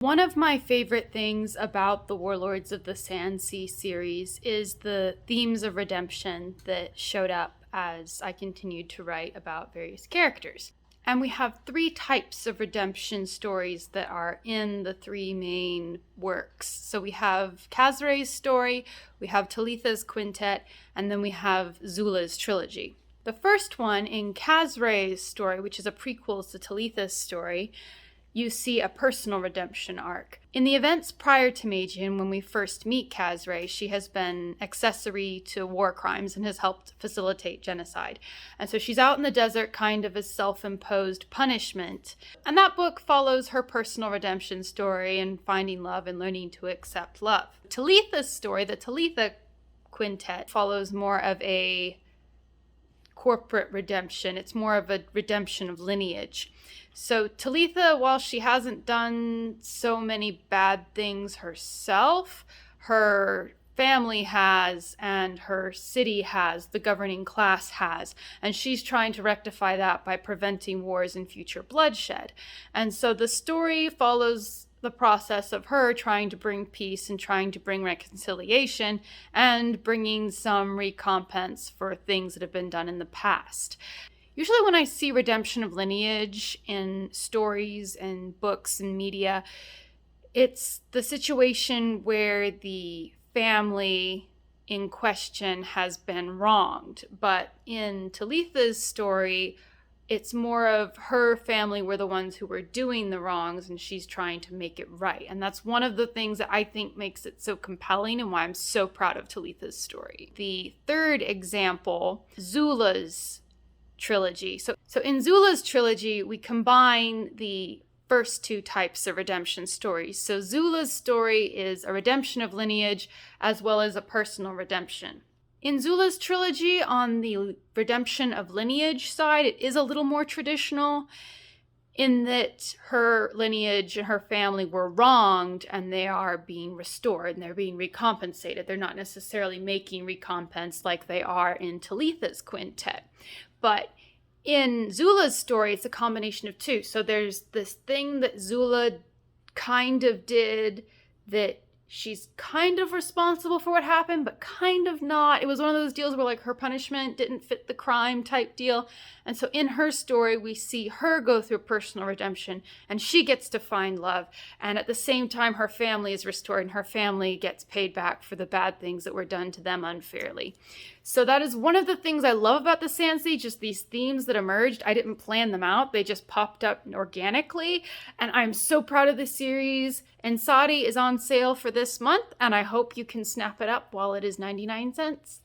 One of my favorite things about the Warlords of the Sandsea series is the themes of redemption that showed up as I continued to write about various characters. And we have three types of redemption stories that are in the three main works. So we have Kazra's story, we have Talitha's quintet, and then we have Zula's trilogy. The first one, in Kazra's story, which is a prequel to Talitha's story, you see a personal redemption arc. In the events prior to Magian, when we first meet Kazra, she has been accessory to war crimes and has helped facilitate genocide. And so she's out in the desert kind of as self-imposed punishment. And that book follows her personal redemption story and finding love and learning to accept love. Talitha's story, the Talitha quintet, follows more of a corporate redemption. It's more of a redemption of lineage. So Talitha, while she hasn't done so many bad things herself, her family has, and her city has, the governing class has, and she's trying to rectify that by preventing wars and future bloodshed. And so the story follows the process of her trying to bring peace and trying to bring reconciliation and bringing some recompense for things that have been done in the past. Usually when I see redemption of lineage in stories and books and media, it's the situation where the family in question has been wronged. But in Talitha's story, it's more of her family were the ones who were doing the wrongs and she's trying to make it right. And that's one of the things that I think makes it so compelling and why I'm so proud of Talitha's story. The third example, Zula's trilogy. So in Zula's trilogy, we combine the first two types of redemption stories. So Zula's story is a redemption of lineage as well as a personal redemption. In Zula's trilogy, on the redemption of lineage side, it is a little more traditional in that her lineage and her family were wronged and they are being restored and they're being recompensated. They're not necessarily making recompense like they are in Talitha's quintet. But in Zula's story, it's a combination of two. So there's this thing that Zula kind of did that she's kind of responsible for what happened, but kind of not. It was one of those deals where like her punishment didn't fit the crime type deal. And so in her story, we see her go through personal redemption and she gets to find love. And at the same time, her family is restored and her family gets paid back for the bad things that were done to them unfairly. So that is one of the things I love about the Sandsea, just these themes that emerged. I didn't plan them out. They just popped up organically. And I'm so proud of this series. And Saudi is on sale for this month, and I hope you can snap it up while it is 99 cents.